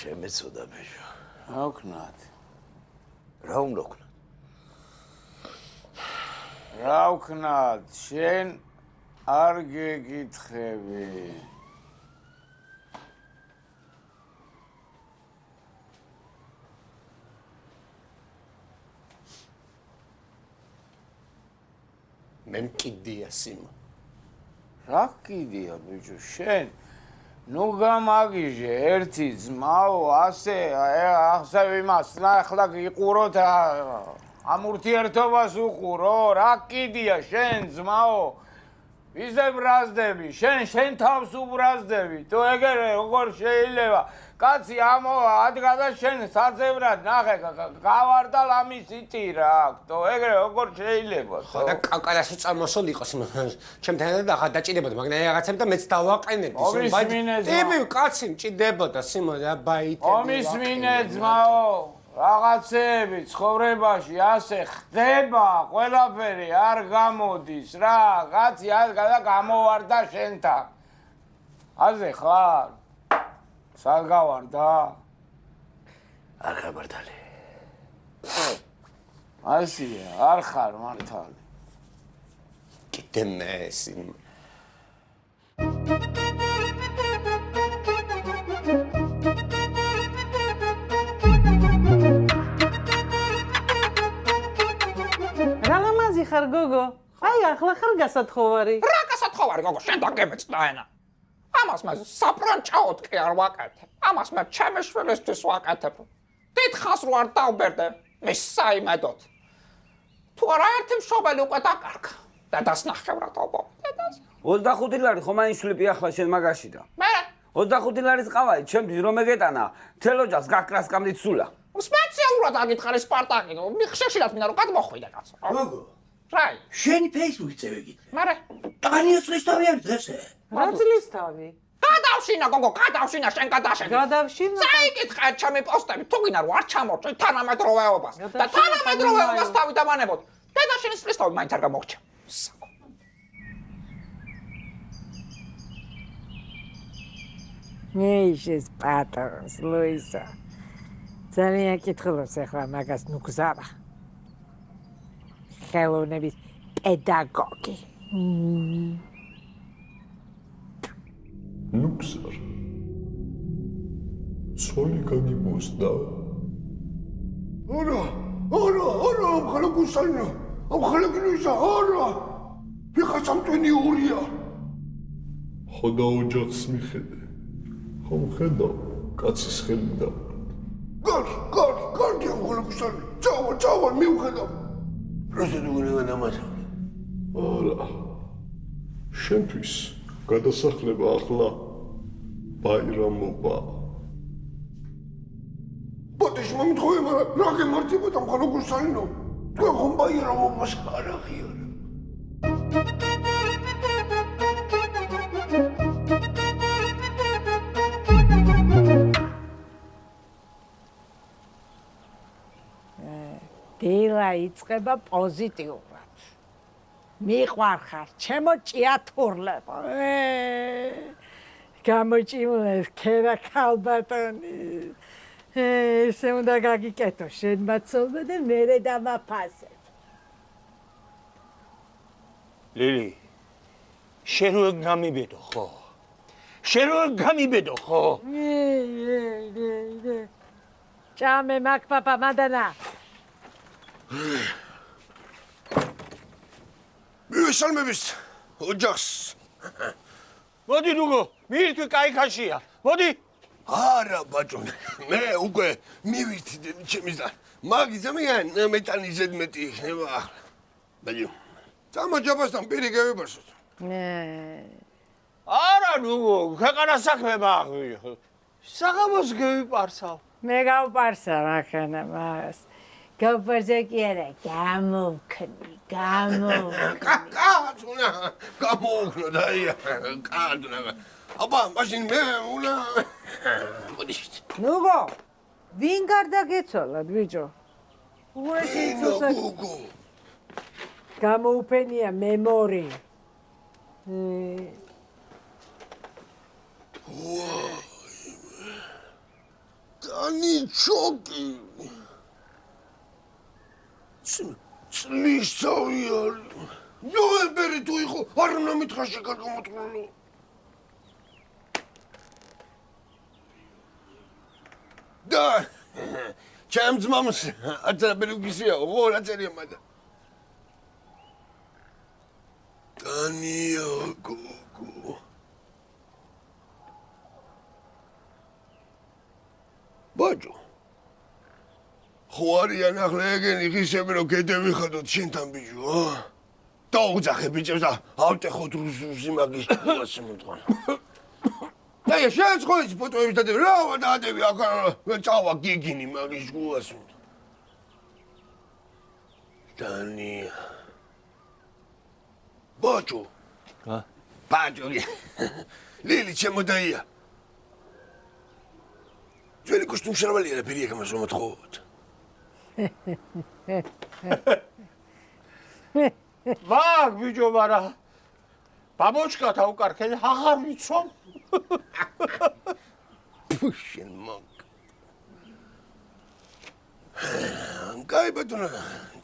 შემეცოდა ბიჭო. რა ვქნათ? რა უნდა ვქნათ? რა ვქნათ? შენ არ გეკითხები. მე მკიდია სიმო. რა კიდია ბიჭო შენ? ნუ გამაგიჟე ერთი ძმაო ასე ახსევ იმას ახლა გიყუროთ ამ ურთიერთობას უყურო რა კიდია შენ ძმაო ვიზე ბრაზდები შენ თავს უბრაზდები თუ ეგრე როგორ შეიძლება კაცი ადგა და შენ საძევრად ნახე გავარდა ლამის იტი რა თუ ეგრე როგორ შეიძლება ხოდა კაკალაში წამოსულ იყოს ჩემთან და დაჭირებოდა მაგრამ რაღაცები და მეც დავაყენებდი ტიპი კაცი მჭირდებოდა სიმო რა ბაიტი ომის მინე ძმაო რაღაცები ცხოვრებაში ასე ხდება ყველაფერი არ გამოდის რა კაცი ადგა და გამოვარდა შენთან აზე ხარ სად გავარდა არ ხარ მართალი ასია არ ხარ მართალი კიდე მე სიმო ხარ გოგო? აი ახლა ხარ გასათხოვარი. რა გასათხოვარი გოგო? შენ დაგემეწდა ენა. ამას მე საფრანჭაოდ კი არ ვაკეთებ. ამას მე ჩემი შვილისთვის ვაკეთებ. დიდხანს რო არ დავბერდე მის საიმედოდ. თუ არა ერთი მშობელი უკვე დაკარგა. დედას ნახევრად ავბობ. დედას. 25 ლარი ხომ აიშლები ახლა შენ მაგაში და? მე 25 ლარის ყავაი ჩემთვის რომ ეგეტანა თელ ოჯახს გაქრას კამდით სულა. სპეციალურად აგითხარი სპარტაკი. ხშირად მინდა რომ გადმოხვიდე კაცო. გოგო რაი? შენი Facebook-ი წევი გითხე. მარე ტანიოს ლისტავი არის ესე. რა ძლისთავი? გადავშინა გოგო, გადავშინა შენ გადაშენ. გადავშინა? წაიკითხე ჩემი პოსტები, თუ გინდა რომ არ ჩამორჩე თანამედროვეობას და თანამედროვეობას დავიდაბანებოთ. დედა შენი ლისტავი მაინც არ გამოგჩა. მეიშეს პატრონს ლუისა. ძალიან კითხულობს ახლა მაგას ნუ გზავა. ხელოვნების პედაგოგი. ნუქსარ. ცოლი გაგიმოსდა. არა, ხალხოსანო. ხალხინისა, არა. ვიღა სამტვენი ორია. ხოდა ოჯახს მიხედე. ხომ ხედავ, კაცის ხელი და. კარგი, ხალხოსანო. წავალ, მივხედავ. პროცედურა დამათა. არა. შენთვის გადასახლება ახლა ბაირამობა. ბოდიში მომთხოვე, მაგრამ რა გემართებოდა ხალხოსანო? თქვენ ხომ ბაირამობას არ აღიარებ? დილა იწყება პოზიტიურად. მიყვარხარ, ჩემო ჭიათურლებო. გამოჭიმულებს ქერა ქალბატონი. ესე უნდა გაგიკეთო შენ მაცოლმა და მერე დამაფასებ. ლილი, შენ რო გამიბედო ხო? ჭამე მაგ პაპა მადანა. მივესალმების ოჯახს. მოდი დუგო, მირთვი кайხაშია. მოდი. არა ბაჭონი, მე უკვე მივირთდი ჩემის და მაგი ძალიან მეტანი ზედმეტი იქნება ახლა. ბაჭო, წამოჯობასთან პირი გევიბარსოთ. არა დუგო, ქვეყანა საქმე მაქვს. საღამოს გევიპარსავ. მე გავპარსა მაქანა მას. გავპარსა კი არა, გამოვქნი. გამოვქნო და კადნა. აბა, მაშინ მე უნდა მოდიშით. ნუგო, ვინ გარდა გეცოლად, ბიჭო? უეში ცოცა. გამოუფენია მემორი. Tani choki. Წლის წავი არის. ნოემბერი თუ იყო, არ უნდა მითხრაში გარგამოთვლილო. და ჩემს მამს აწერა გისია, ო რა წერია მადა. Tania გოგო. ბაჯო. ხო არიან ახლა ეგენი ღირსები რომ გედევიხადოთ შენთან ბიჭო, ა? დაუძახე ბიჭებს და ავტეხოთ რუსი მაგის კლასი მომწყვან. და შენც ხო ის ფოტოებს დადები, რა დადები აქ წავა გიგინი მაგის გულას. Tania. ბაჯო. რა? ბაჯო. ლილი ჩემოდაია. ძველი კოსტუმშერვალია რა პერიოდში მას რომ მოთხოვოთ. ვაგ ბიჭო მარა ბაბოჩკა თავკარქე აღარ ვიცომ Pushing monk. Კაი ბატონო,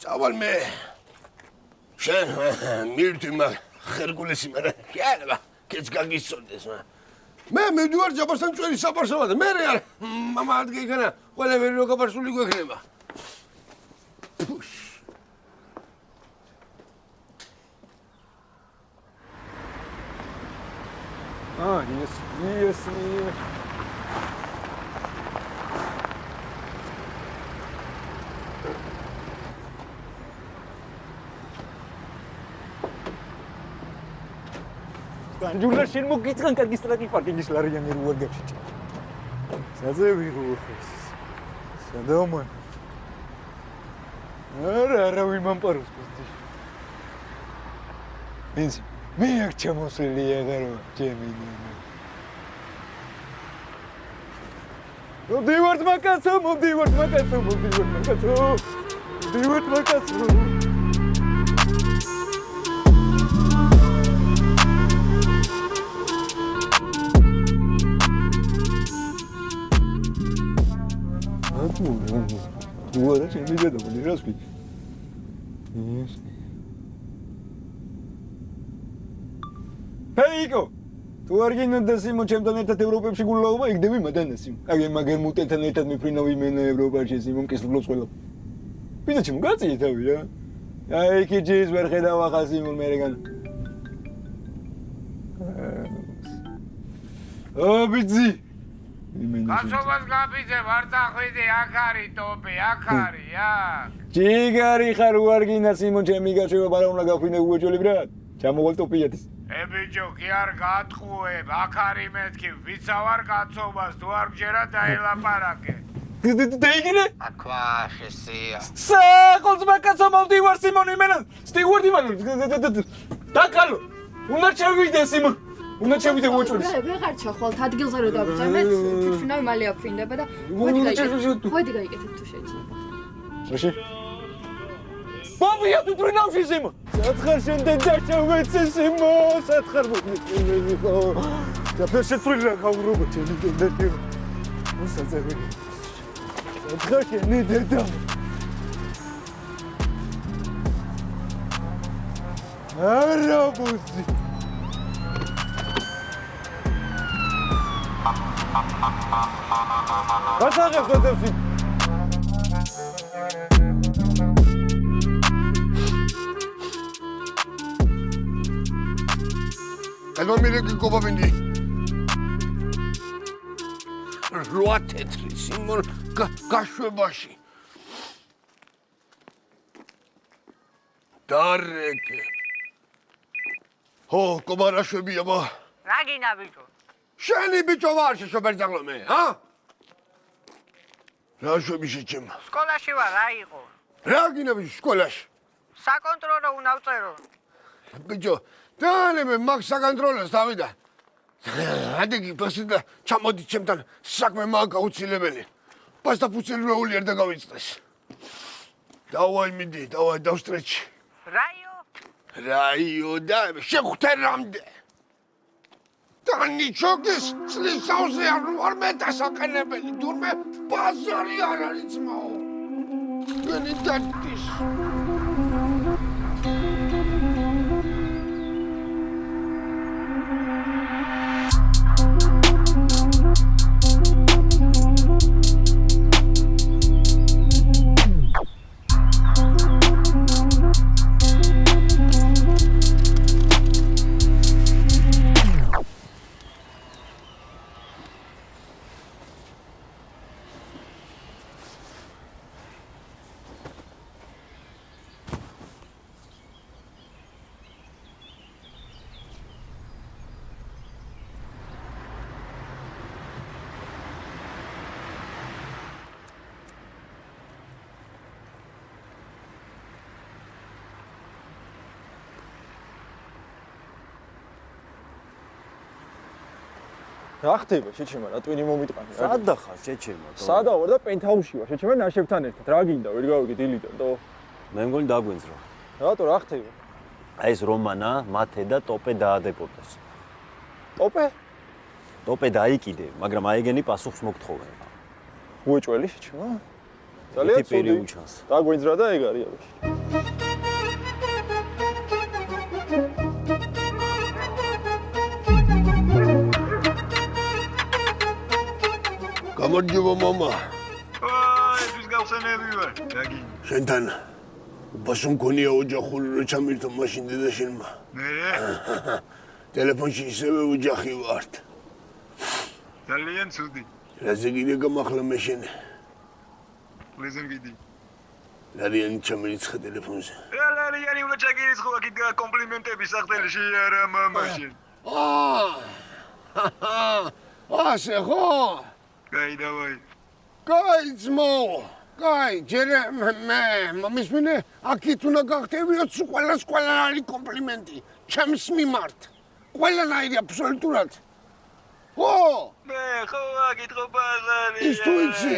წავალ მე. შენ მირთი მაგ ხერგულესი მაგრამ შეანება კეც გაგისწორდეს მა. მე მიდივარ ჯაბარსთან წვერი საბარსავა და მე არ მამა ადგეიქანა ყველაფერი რო გაბარსული გვექნება. Yes. განჯურა შენ მოგიწყან კარგი სტრატი პარკინგის ლარიანი რუარ გაჩიჭა. საძე ვიღო ხეს. სადამან. არა ვინ მომპაროს კუსტი. მის მე აქ ჩამოსული აღარო ჩემი. მოდივართ მაკაცო. Tu ora c'è mi vedo con i raspi. Peiko! Tu argino da Simo ჩემთან ერთად ევროპებში გულაობა იგდები მადანასიმ. აი მაგერ მუტენთან ერთად მიფრინავი მე ევროპაში Simo მკისლობს ყველა. ბიჭო ჩემ გაწიე თავი რა. აი კიჯის ვერ ხედავ ახალ Simo მერეგან. ბიძი გასობას გაბიძებ, არ წახვიდე, აქ არის ტოპი, აქ არის, აქ. ჯიგარი ხარ უარგინა Simo ჩემი გაჩვევა ბარა უნდა გაქვინე უეჭველი ბრატ. ჩამოვალ ტოპიათის. ბიჭო, კი არ გატყუებ, აქ არის მეთქი, ვიცა ვარ კაცობას, თუ არ გჯერა დაელაპარაკე. დაიგინე? აქვა შესია. საყოც მაკაცო მომდივარ Simon იმენა. სტიუარტი მან დაკალო. უნდა ჩავიდე Simon. უნდა ჩავიდე უეჭველი. ვეღარ ჩახვალთ ადგილზე რო დავწამეთ, თვითმფრინავი მალე აფრინდება და მოდი გაიკეთეთ თუ შეიძლება. რაში? ბაბია თუ თვრინავში Simo. სათხარ შენთან დაშავეცე Simo, სათხარ მომიწინებიყო. და ფერშეცვლილი რა გაურობა ჩემი დედა. მოსაწევი. სათხარ შენი დედა. არა ბუზი. გასაღებ გაწევსი. Calma mire che copa vendi. Roatetri, Simon, gașuebași. Dareke. Ho, comara șuebia, bă. Ragina bicho. Șeni biciovar și șober zanglome, ha? Ra șuebi și cem. სკოლაში ვარ, რა იყო? Ragina bicho, școlaș. საკონტროლო უნდა ვწერო. Bicho, დანემე მაგ საკონტროლოს დავიდა. ადეგი პასიდა ჩამოდი ჩემთან საქმე მაგ გაუცილებელი. პასტა ფუცელი რო ულიერ და გავიწდეს. დავაი მიდი, დავაი დავსტრეჩი. რაიო? რაიო და შეხვდე რამდე. Ტანიჩოგის წლის სავზე არ მეტასაყენებელი, თურმე ბაზარი არ არის ძმაო. გენი დათის. რა ხდება შეჩემა რა ტვინი მომიტყანი რა სადა ხარ შეჩემა სადა ვარ და პენტჰაუსში ვარ შეჩემა ნაშებთან ერთად რა გინდა ვერ გავიგე დილიდან და მე მგონი დაგვენძრა რატო რა ხდება აი ეს რომანა მათე და ტოპე დაადებოდეს ტოპე დაიკიდე მაგრამ აიგენი პასუხს მოგთხოვენ უეჭველი შეჩემა ძალიან ცუდი დაგვენძრა და ეგ არის გამარჯობა მამა. ეს გავხსენები ვარ. რაგი? შენთან უფასო მქონია ოჯახური რო ჩამირთო მაშინ დედაშენმა. მე? ტელეფონში ისევე ოჯახი ვართ. ძალიან ცუდი. რაზე გინდა გამახლა მეშენე? ლეზენ გიდი. ლარიანი ჩამირიცხა ტელეფონზე. ლარიანი უნდა ჩაგირიცხო აქ კომპლიმენტები სახელში არა მამაშენ. ასე ხო? Кай, давай. Кай, ძმაო. Кай, ჯერე მე მისმინე აქეთ უნდა გახდებიო ყველა არის კომპლიმენტი. ჩემს მიმართ. ყველანაირი აბსოლუტურად. ხო? მე ხო აკითხო ბაზარი. ის თუ იცი?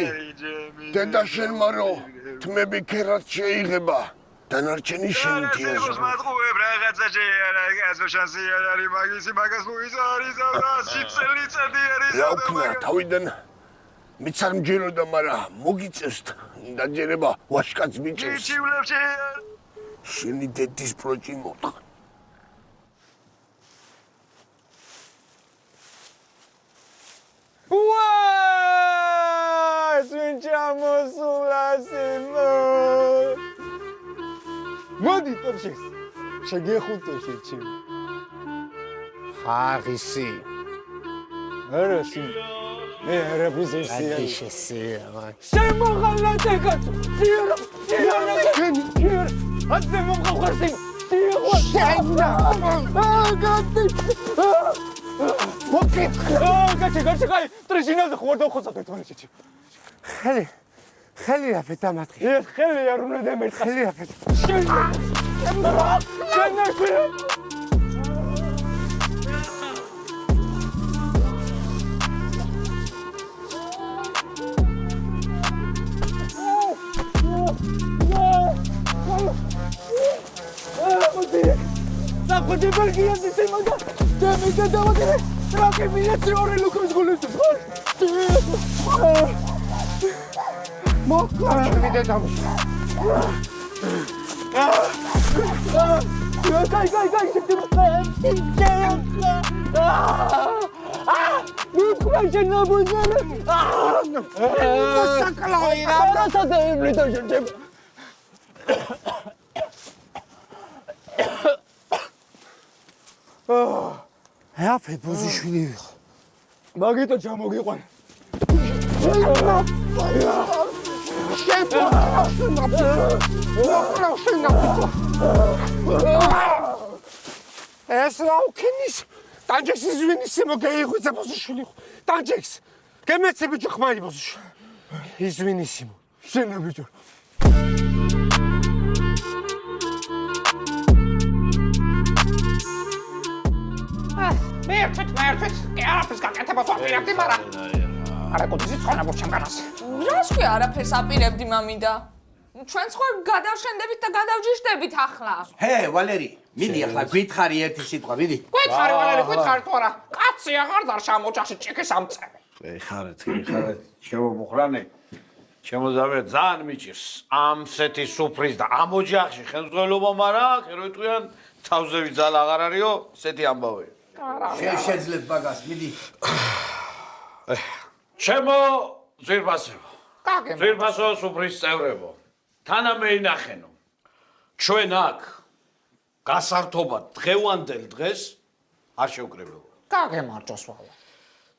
დედაშენმა რო თმები ქერად შეიღება. დანარჩენი შენითია. ეს მათყუებ რაღაცა შეარა, გასო შანსი არ არის მაგისი მაგას ლუიზა არის და სიცელი წადი არის და რა თავიდან მიც არ მჯეროდა, მაგრამ მოგიწევს დაჯერება ვაშკაც მიჭევს. ჩიჩივლებში შენი დედის პროჭი მოტყ. ვაი, სვინჩამოსულასინო. მოდი ტოპშეს. შეგეხუტო შეჩი. ხაღისი. არა სი. მე არა ბიზნესი. შეშესია. შემოღალატე კაცო. სიარა. აცე მომხარსი. შეინა. გატი. მოკეთ. გაჩი. ტრიშინაზე ხوار დავხოსავ ერთმანეთში. ხელი რაფეთ დამატყი. ხელი არ უნდა დამერყა. ხელი რაფეთ. Zachodzi Belgia z tym mogę. Damy się do wody. Trochę mi jest ory lukus gulus. Mokro. Widzę tam. Gaj, się tym Mokro się na buzele. Sakaloina. Co to jest to się რაფე ბოზიშვილი ვიყო. მაგითო ჩამოგიყვან. ეს რა უქნის? ტანჯექსი ზვინის მოგეიღვიძა ბოზიშვილი. ტანჯექს. გემეცე ბიჭო ხმარი ბოზიშვილი. იზვინის. შენა ბიჭო. მერტვით, კი არაფერს გაკეთებას ვაპირებდი, მაგრამ არა გუძი ცხონა გურჩემ განას. რას კი არაფერს აპირებდი, მამინდა? ჩვენ ხო გადავშენდებით და გადავჯიშდებით ახლა. ჰე, ვალერი, მიდი ახლა გითხარი ერთი სიტყვა, მიდი. გვითხარი ვალერი, გვითხარი თუ არა. კაცი აღარ დარშა ამ ოჯახში ჭიქის ამწევი. ხარეთ, ჩემო მუხრანი. შემოზავე ძალიან მიჭირს ამსეთი სუფრის და ამ ოჯახში ხელმძღვანელობა მარა, ხეროიტყვიან თავზევი ძალა აღარ არისო, ესეთი ამბავია. შეძლებ მაგას, მიდი. ჩემო ძვირფასებო. ძვირფასო სუფრის წევრებო. თანა მეინახენო. ჩვენ აქ გასართობად დღევანდელ დღეს არ შევკრებულო. გაგემარჯოს ვალა.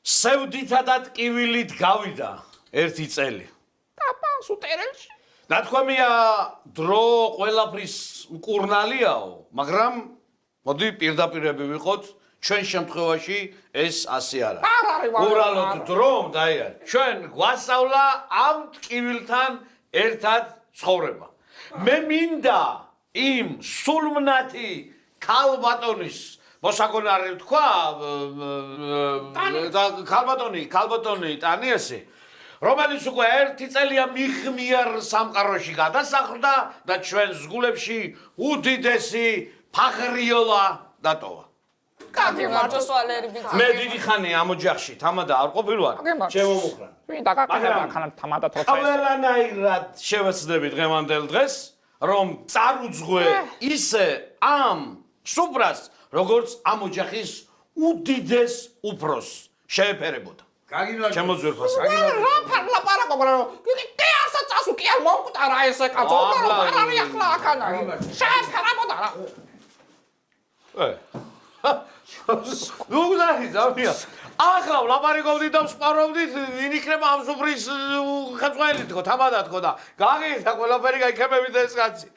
სევდითა და ტკივილით გავიდა ერთი წელი. პაპა სუტერელში. ნათქვამია დრო ყველაფრის მკურნალიაო, მაგრამ მოდი პირდაპირები ვიყოთ, ჩვენ შემთხვევაში ეს ასე არა. უბრალოდ დრომ დაიარ. ჩვენ გვასწავლა ამ ტკივილთან ერთად ცხოვრება. მე მინდა იმ სულმნათი ქალბატონის მოსაგონარი თქვა ქალბატონი ტანიესი რომელიც უკვე ერთი წელია მიხმიერ სამყაროში გადასახლდა და ჩვენს გულებში უდიდესი ფაღრიოლა დატოვა. გაგემარჯოს ვალერი ბიჭი. მე დიდი ხანი ამ ოჯახში თამადა არ ყოფილვარ. ჩემო მუხრან. ვინდა გაკეთება ხან თამადა თორცე. ყველანაირად შევეცდები დღევანდელ დღეს, რომ წარუძღვე ისე ამ სუბრას, როგორც ამ ოჯახის უდიდეს უფროს შეეფერებოდა. ჩემო ძვირფასო. რა ლაპარაკობ რა. კი არცა წასულ კი არ მომკვდარა ესე კაცო. არ არის ახლა აქანა. შეეფერებოდა რა. ნუ გზაჰი ზამია. ახლა ლაპარაკობდი და ვსპარობდით, ვინ იქნება ამ სუფრის ხელმძღვანელი თქო, თამადა თქო და გაგიეთა ყველაფერი გაიქებებით ეს კაცი.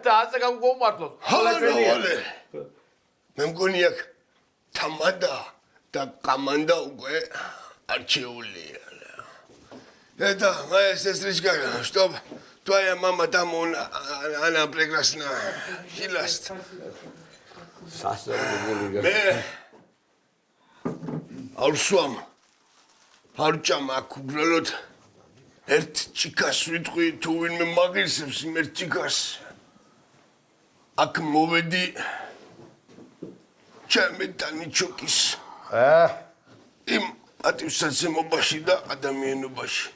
და ასე გამომართლოს. ვალე. მე მგონი აქ თამადა და კამანდა უკვე არჩეულია. Это моя сестричка, чтоб твоя мама там она прекрасна. Хиласт. მე ალსვამ ფარჭამ აქ უბრალოდ ერთ ჭიქას ვიტყვი თუ ვინმე მაგისებს იმ ერთ ჭიქას აქ მოვედი ჩემი ტანიჩოკის იმ პატივსაცემობაში და ადამიანობაში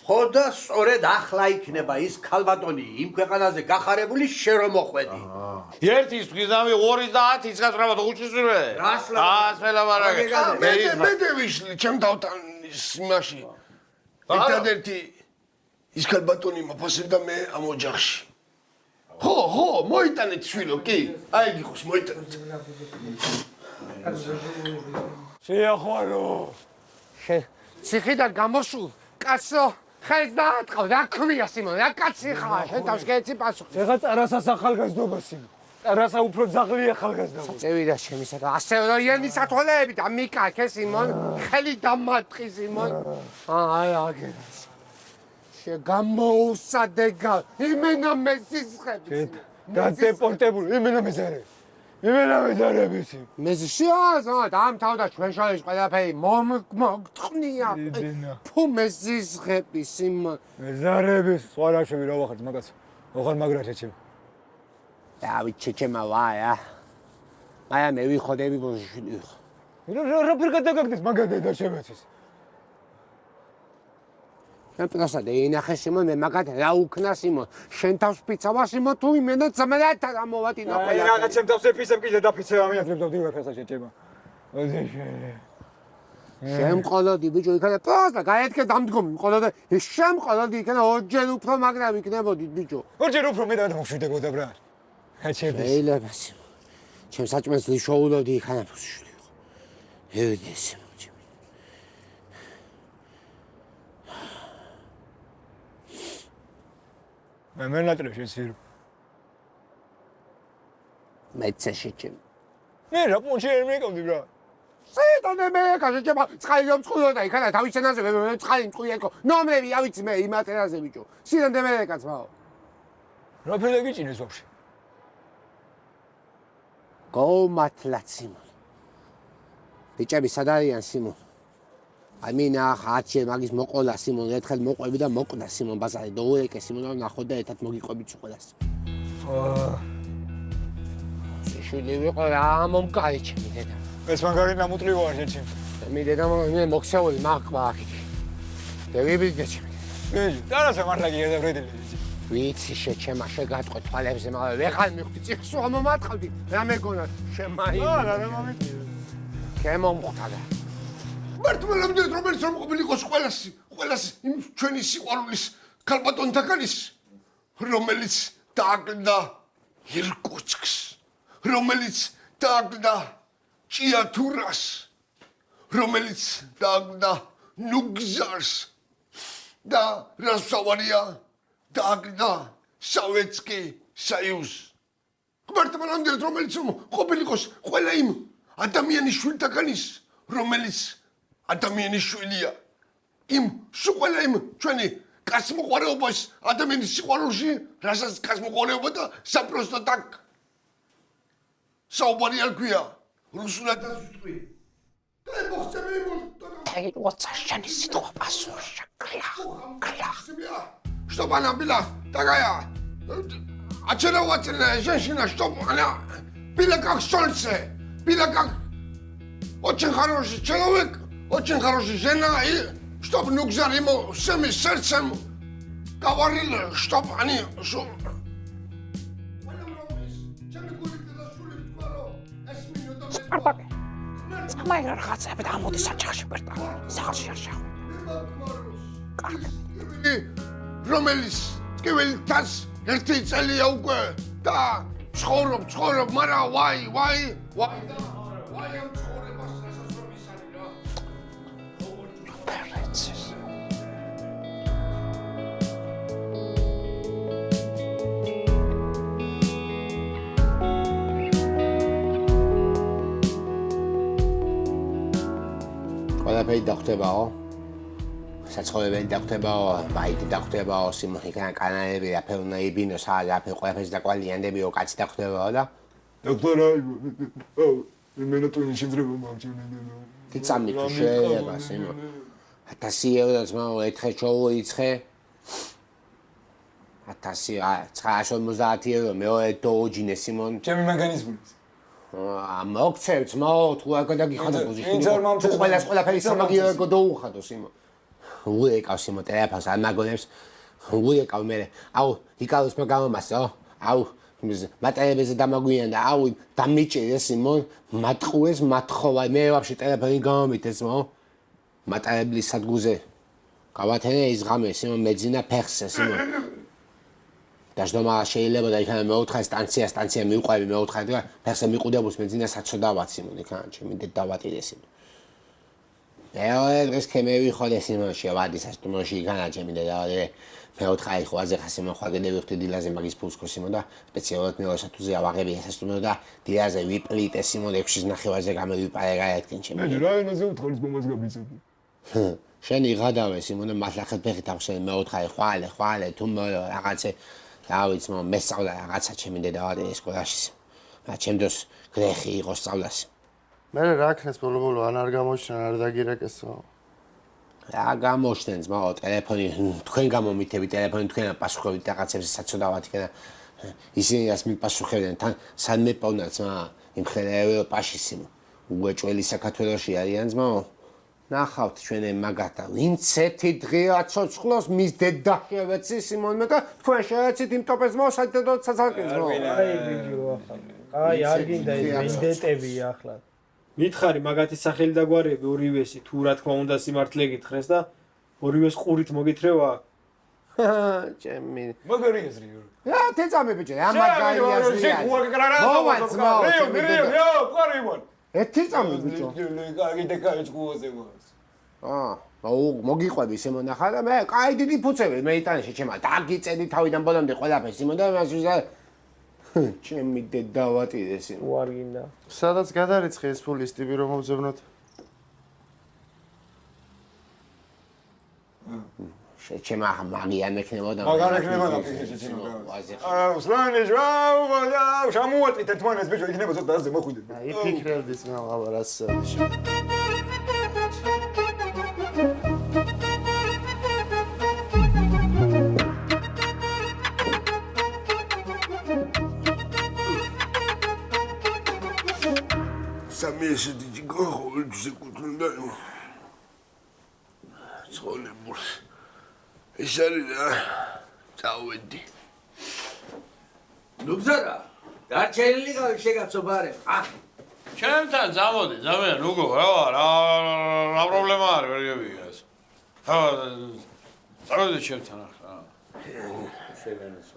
ხო და სწორედ ახლა იქნება ის ქალბატონი იმ ქვეყანაზე გახარებული შენ რომ მოხვედი. ერთის თვისავე 2 და 10 გასწრაფად უჩისურვე. ასველაბარაგე. მე დევიშლი ჩემ დავთან იმაში. ერთადერთი ის ქალბატონი მოფასებდა მე ამ ოჯახში. ხო, მოიტანეთ შვილო, კი. აი გიხოს მოიტანეთ. შეახვალო. ციხიდან გამოსულ კაცო ხელს დაატყავ, რა ქვია სიმონ, რა კაცი ხარ, შენ თავშკეცი პასუხი. ეხა წარასას ახალგაზრდობა სიმონ. წარასა უფრო ძაღლია ახალგაზრდობა. წევიდა შემისა და ასე როიანი სათვალეები და მიკაკე სიმონ, ხელი დამატყი სიმონ. აი აგერას. შეგამოუსადეგა, იმენა მესისხები. და დეპორტებული, იმენა მეზარები. იმენა მეზარები სიმონ. მეზიშიაზა, დაამთავრდა ჩვენ შორის ყველაფერი მომგტყნია. ფუ მესისხები სიმონ. მეზარები, სხვა რა შევი რა ვახართ მაგას. ოღარ მაგრა ჩეჩემ. დავით ჩეჩემა ვაია. მაია მე ვიხოდები ბოშილი. რა ფერ გადაგაგდეს მაგადე და შემეცეს. შენ პროსად ეინახე სიმონ მე მაგათ რა უკნა სიმონ. შენ თავს ფიცავა სიმონ თუ იმენა ძმერად ამოვატინა ყველა. აი რაღაცემ თავს ეფისებ კიდე დაფიცება მეათლებ და ვდივარ ხესა შეჭება. ოდე შენ ყოლოდი ბიჭო იქნება პროსა გაეთქე დამდგომი ყოლოდა შენ ყოლოდი იქნება ორჯერ უფრო მაგრა ვიქნებოდი ბიჭო. ორჯერ უფრო მე და მომშვიდებოდა ბრა. გაჩერდეს. შეიძლება სიმონ. ჩემ საჭმელს ვიშოულოდი იქნება შვილი. ევიდე სიმონ. მე მენატრე შეცირ. მეცე შეჭემ. მე რა პონჩი არ მეკავდი ბრა. სიტონე მე კაშეჭება წყალი რომ წყვილოდა იქანა თავის ენაზე მე წყალი მწყვილიაკო. ნომრები ავიცი მე იმ ატენაზე ბიჭო. სიდამდე მე კაცმაო. რა ფერდა გიჭინეს ვაფშე? გომათლა სიმონ. ბიჭები სად არიან სიმონ? ამინა ხაჩე მაგის მოყოლა სიმონ ერთხელ მოყვები და მოკვდა სიმონ ბაზარი დოურეკე სიმონ ნახოთ და ერთად მოგიყვებით ყველას. შვილი ვიყო რა მომკარი ჩემი დედა. ეს მაგარი ნამუტლივაა შეჩემ. მე დედა მოქსეული მაყვა აქ. დევიბიდგე ჩემი. დარასა მართლა გიედა ბრედელი. ვიცი შეჩემა შეგატყვე თვალებზე მაგრამ ვეღარ მიხვდი წიხსო მომატყავდი რა მეგონა შემაი. არა რა მომიტი. შემომხვდა და მართლამდე რომელიც რომ ყოფილიყოს ყველასი იმ ჩვენი სიყვარულის ქალბატონთაგანის რომელიც დააგდა ირკუტსკს რომელიც დააგდა ჭიათურას რომელიც დააგდა ნუგზარს და რასავარია დააგდა სოვიეტსკი საიუზ მართლამდე რომელიც რომ ყოფილიყოს ყველა იმ ადამიანის შვილთაგანის რომელიც ადამიანის შვილია იმ სულ იმ ჩვენი კაცმოყვარეობას ადამიანის სიყვარულში რასაც კაცმოყვარეობა და საპროსტო так საუბარი არ ქვია რუსულად ვიტყვი და მოხსები აი ვაცაშანი სიტყვა პასუხი კლა Что она была такая? Очаровательная женщина, что она была как солнце, была как очень хороший человек, очень хорошая жена, и чтобы Нукзар ему всеми сердцем говорил, чтобы они... Спартак, самая рахация, потому что сачаши берта, сачаши. რომელიც ტკივილთას ერთი წელია უკვე და ცხოვრობ, მაგრამ ვაი და ვაი ამ ცხოვრებას რასაც რომ ისარი რა. პერეცის. ყველაფერი დახტებაო. საცხოვრებელი დაგხვდებაო, ბაიტი დაგხვდებაო, სიმონიკან კანალები, აფეუნა იბინო, სააფე ყველაფერს დაყვალიანდებიო, კაცი დაგხვდებაო და დოქტორა, მე ნატონი შეიძლება მომჩენე. თიცამი თუ შეიძლება, სიმონ. 1000 ევროს მაო ერთხელ ჩოვუიცხე. 1950 ევრო მეორე დოუჯინე სიმონ. ჩემი მექანიზმის. მოგცევთ მაო, თუ არ გადაგიხადო პოზიცია. ყველაფერი სამაგიერო დაუხადო სიმონ. უეკავ სიმო ტელეფონს არ მაგონებს უეკავ მე აუ იკალოს მე გამომასო აუ მატერიალებზე დამაგვიანდა აუ დამიჭირე სიმონ მატყუეს მათხოვა მე ვაფშე ტელეფონი გამომიტეს მო მატერიალის სადგურზე გავათენე ის ღამე სიმონ მეძინა ფეხზე სიმონ დაჟდომა შეიძლება და იქნება მეოთხე სტანცია მივყვები მეოთხე და ფეხზე მიყუდებს მეძინა საცოდავად სიმონ იქნება ჩემი დედავატირე სიმონ ეს კემევი ხოლე სიმონში ვადი სასტუმროში განაჩემი და მეოთხე ხვაზე ხასი მოხვაგები ვიხდი დილაზე მაგის ფულს ქოსიმო და სპეციალურად მეოსათუზე ავაღები სასტუმრო და დილაზე ვიპლიტე სიმონ 6-ის ნახევარზე გამოვიპარე გაეთქენ ჩემი მე რა ენაზე უთხოვს მომას გამიცოდი შენი ღადავე სიმონ მართლა ფეხით ახსენე მეოთხე ხვალე თუ რაღაცე დავიც მო მესწავლა რაღაცა ჩემი დედავატი სკოლაში და ჩემ დროს გრეხი იყო სწავლაში მე რა ქნეს ბოლო ან არ გამოჩნდა არ დაგირეკესო რა გამოჩნდენს მაო ტელეფონი თქვენ გამომითები ტელეფონი თქვენ პასუხობთ რაღაცებზე საცოდავად იქნება ისინი რას მიპასუხებდნენ თან სან მეპოვნაც მა იმ ხელა ევროპაში სიმო უეჭველი საქართველოში არიან ძმაო ნახავთ ჩვენი მაგათა ვინც ერთი დღეა ცოცხლოს მის დედა შევეცი სიმონ მე და თქვენ შევეცით იმ ტოპებს მოსადოთ საცალკენს მო აი ბიჭო აი არ გინდა ეს ვენდეტები ახლა მითხარი მაგათი სახელი და გვარები ორივესი თუ რა თქმა უნდა სიმართლე გითხრეს და ორივეს ყურით მოგითრევა ჩემი მაგარი ეზრიო რა თეწამე ბიჭო რა მაგარი ეზრია ეთიწამე ბიჭო გაიგე კაიჭკუოზე მას მოგიყვები სიმონ ახლა და მე კაი დიდი ფუცები მე იტანში ჩემა დაგიწედი თავიდან ბოლომდე ყველაფერს სიმონ და მას ვიზა ჩემი დედავატირე სიმონ უარ გინდა სადაც გადარიცხე ეს ფული სტივი რომ მოვძებნოთ შეჩემა მაგია მექნებოდა მაგარ ექნება შეჩემა სლანი ჟაულა შამუატი თეთმანეს ბიჭო იქნება ცოტა აზე მოხვიდე აი ფიქრებდის მე აბა რას მე ესეთი ჯიგა ყოველთვის ეკუთვნოდა იმ ცხოვრებულს. ეს არის რა, წავედი. ნუ გზარა, დარჩენილი გავი შეგაცობარე. ჩემთან წამოდი, ძალიან უგო, რა პრობლემა არის, ვერ გებია ეს. წავედი ჩემთან ახლა.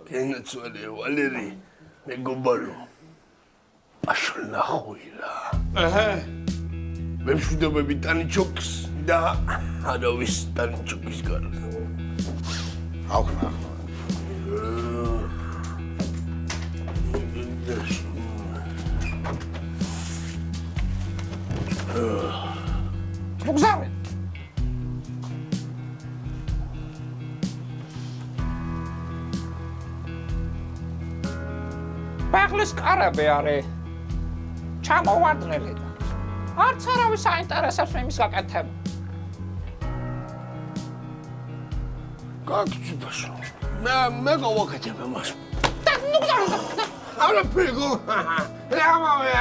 გენაცვალე ვალერი, მეგობარო. პაშო ნახვი რა. მე მშვიდობები ტანიჩოქს და არავის ტანიჩოქის გარდა. ახლა. მოგზაურე. პაღლის კარები არის ჩამოვარდნილი და არც არავის აინტერესებს იმის გაკეთება. გაგცი ბაშო. მე გავაკეთებ მას. და ნუ გზაურე. არა ფიგო. რამავე.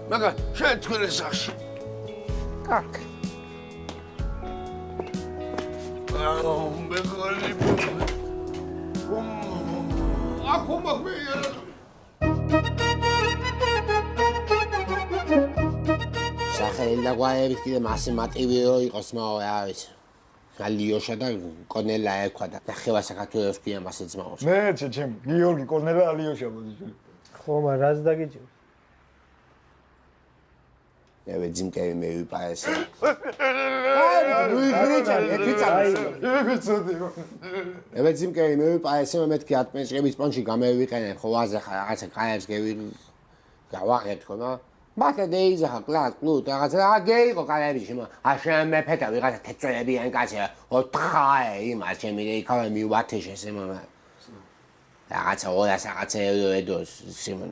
მაგა შენ თქვენ სახში. კარგ. მე ხალი. ახო მაგ სახელი და გვაებით კიდე მასე მოტივიო იყოს მაო რა ვიცი. გალიოშა და კორნელა ერქვა და ნახევა საქართველოს ქვია მასე ძმაოს. მე ჩემ გიორგი კორნელა ალიოშა მოდი. ხო, მაგრამ რას დაგიჭირ? მე ძიმკები მე ვიპარეს. მე ძიმკები მე ვიპარეს, მეთქი ატმენჭრების პონჩი გამევიყენებ, ხო ვაზე ხარ რაღაცა კაებს გავაღებ თქო და მათე დეიზა კლას კლუტ რაღაცა აგეიყო კალერიში აშენ მეფეთა ვიღაცა თეწვლებიან კაცია 4 იმას ჩემი იქავე მივათეშე სიმონა რაღაცა 200 რაღაცა ედოს სიმონ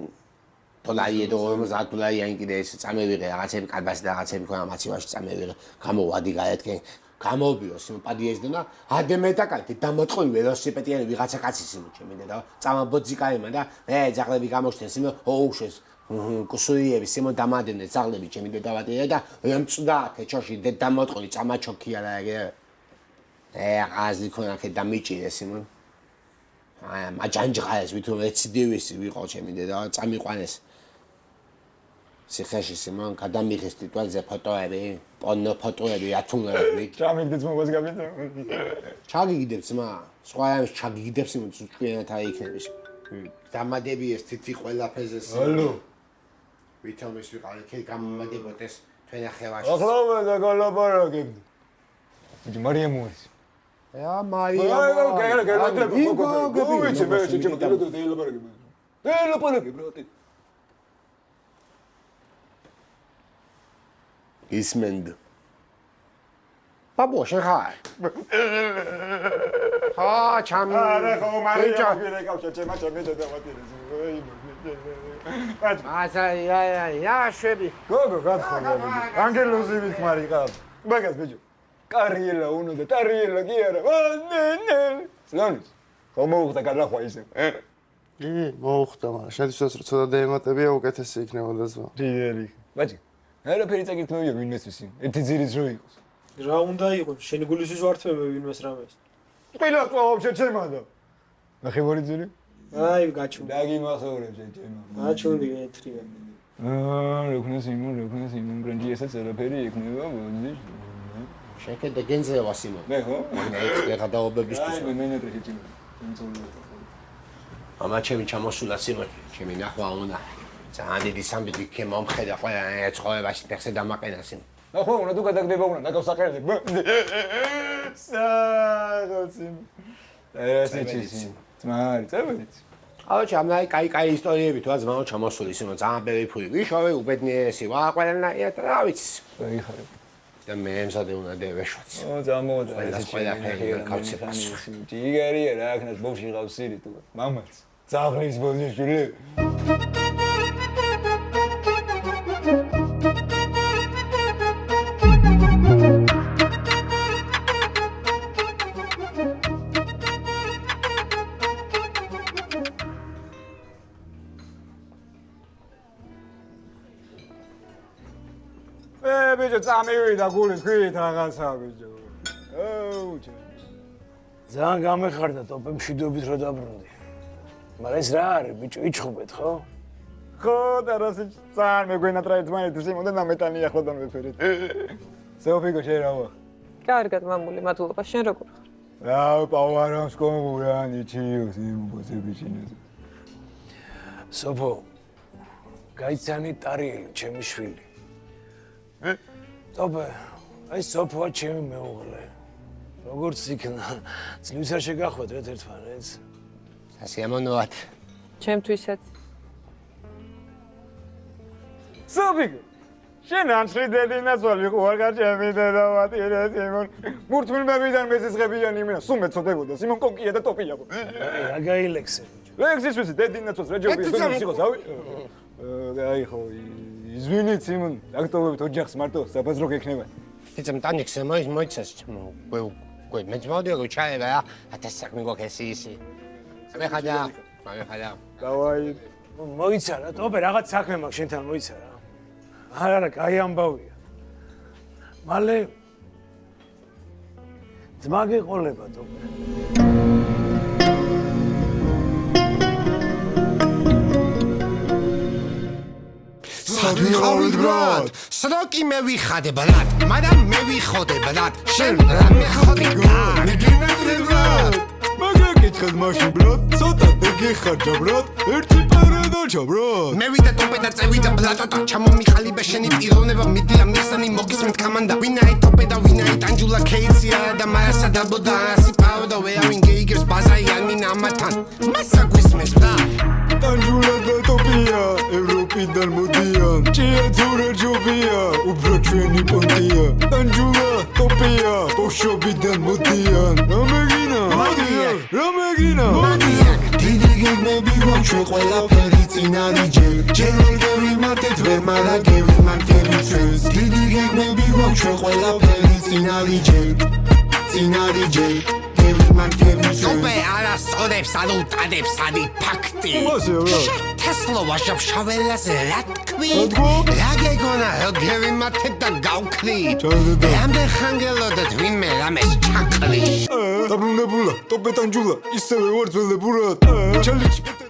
დოლარი ედო 50 დოლარიანი კიდე ეს წამევიღე რაღაცები კალბასი და რაღაცები ქონა მაცივაში წამევიღე გამოვადი გაეთქენ გამოვიო სიმონ პადიესდან და ადემეტაკალთი დამოტყვი ველოსიპედიანი ვიღაცა კაცი სიმონ ჩემი და წამაბოძიკაიმა და მე ძაღლები გამოჩნდნენ სიმონ ოუშეს კუსუიები სიმონ დამადენე ძაღლები ჩემი დედავატია და მწდა ქეჩოში დედამოტყვი წამაჩოქია რა ეგ აზი ქონა ქე დამიჭირე სიმონ აი მაჯანჯღაეს ვითომ ეცდივისი ვიყო ჩემი დედა წამიყვანეს სიხეში სიმონ გადამიღეს ტიტულზე ფოტოები პონო ფოტოები ათუნები ჩამიგდეთ მოგას გაბიძა ჩაგიგდებ ძმა სხვა ამის ჩაგიგდებს იმენ წუჭკიანად აიქნების დამადები ეს თითი ყველაფერზე ალო ვითომ ის ვიყავი ქე გამომადებოდეს თქვენ ახევაში ახლა და გალაპარაკებდი ბიჭი მარიამ მოის ა მარიამ ისმენდ ბაბო შენ ხარ ხა ჩამი არა ხო მარიამ გირეკავშა ჩემა ჩემი დედავატირეს აზა შვები გოგო გახონა ანგელოზი ვიქმარი ყავ მაგას ბიჭო კარიელა უნდა და ტარიელა კი არა ნე სლონის ხო მოუხდა გადახვა ისე კი მოუხდა მაგრამ შედისაც რომ ცოტა დემატებია უკეთესი იქნებოდა ზო დიდერი ბაჭი არაფერი წაკითხავია ვინმეს ისი ერთი ძირის რო იყოს რა უნდა იყოს შენი გულისთვის ვართმევ ვინმეს რამეს ყველა წავშე ჩემადა ნახევარი ძირი აი გაჩუნდა დაგიმახეურებ ჩემო გაჩუნდი ეთრია რეკნეს იმონ ბრენჯი ესაც არაფერი იქნება მოდი შეკეთე გენზევა სიმონ მე ხო მე გადაობებისთვის მე მენეჯერი ჩემო ამა ჩემი ჩამოსულა სიმონ ჩემი ნახვა უნდა ძალიან დიდი სამბიგი ქე მომხედა ყველა ეცხოვებაში ფეხზე დამაყენა სიმონ ხო უნდა თუ გადაგდება უნდა დაგავსაყერებ საღოციმ ესეჩი ძმარი წევით აუ ჩამნაი კაი ისტორიები თუ ძმაო ჩამოსული სიმონ ძალიან ბევრი ფული ვიშოვე უბედნიერესი ვა ყველანაირად რა ვიცი აიხარე და მე ემსადე უნდა დევეშოც ო წამოვიდა ყველაფერი გავცეპას ჯიგარია რა აქნას ბავში ყავს სირი თუ მამაც ძაღლის ბოლიშვილი ბიჭო წამივიდა გული თქვით რაღაცა ბიჭო. აუ ჩემ. ძალიან გამეხარდა ტოპე მშვიდობით რო დაბრუნდი. მაგრამ ეს რა არის ბიჭო იჩხუბეთ ხო? ხო და რასი ძალიან მეგვენატრა ერთმანეთს იმოდა ნამეტანი ახლო და მეფერეთ. სოფიკო შენ რა ვარ? კარგად მამული, მადლობა. შენ როგორ ხარ? რა პავარავს კომურანი ჩიოს იმ ბოსებიჩინეს. სოფო გაიცანი ტარიელი ჩემი შვილი. ტოპე აი სოფოა ჩემი მეუღლე. როგორც იქნა ძლივს არ შეგახვედრეთ ერთმანეთს. სასიამოვნოა. ჩემთვისაც. სოფიკო შენ ანშრი დედინას ვიყო არ გაჩემი დედავატირე სიმონ მურთმილმებიდან მეზისღებიანი იმენა სულ მეწოდებოდა სიმონ კონკია და ტოპია რა გაილექსე ლექსის ვისი დედინას რეჯობი იყო ზავი აი ხო извините სიმონ აქტობებით ოჯახს მარტო საბაზრო გექნება იცი მტანიქსე მოიცეს გვე მეძმოდიო ჩაება 1000 საქმე გოქესი ისი მეხადა დავაი მოიცარა ტოპე რაღაც საქმე მაქვს შენთან მოიცარა არა, კაი ამბავია. მალე ძმა გეყოლება ტოპე. სად ვიყავით ბრატ? სროკი მე ვიხადე ბრატ, მაგრამ მე ვიხოდე ბრატ. შენ რა მეხოდი გარ? მე გინატრე ბრატ. მაგრამ კითხეთ მაშინ ბრატ, ცოტა გეხარჯა ბრატ, ერთი პარადოჩა ბრატ. მე ვიდა ტოპე და წევიდა ბლატოტა, ჩამომიხალიბე შენი პიროვნება, მიდი ამ მიხსანი მოგისმენთ კამანდა. ვინაი ტოპე და ვინაი ტანჯულა კეიცია და მარასა დაბოდა ასი პაოდა ვეავინ გეიგებს ბაზაიან მინ ამათან. მასა გვისმენს ბრატ. ტანჯულა და ტოპია, ევროპიდან მოდიან. ჭია თურა ჯობია, უფრო ჩვენი პონტია. ტანჯულა, ტოპია, ბოშობიდან მოდიან. რამეგინა? რამეგინა? დიდი გეგმები გვაქვს ყველაფერი წინარიჯე ჯერ გევიმართეთ ვერ მარა გევიმართები ჩვენს დიდი გეგმები გვაქვს ყველაფერი წინარიჯე გევიმართები ჩვენს ტოპე არასწორებს არ უტანებს არი ფაქტი თესლოვა შავშაველაზე რა თქვი რა გეგონა რომ გევიმართეთ და გავქრით რამდენ ხანგელოდეთ ვინმე რამეს ჩაკრი დაბრუნებულა ტოპე ტანჯულა ისევე ვარ ძველებურად ჩალიჩ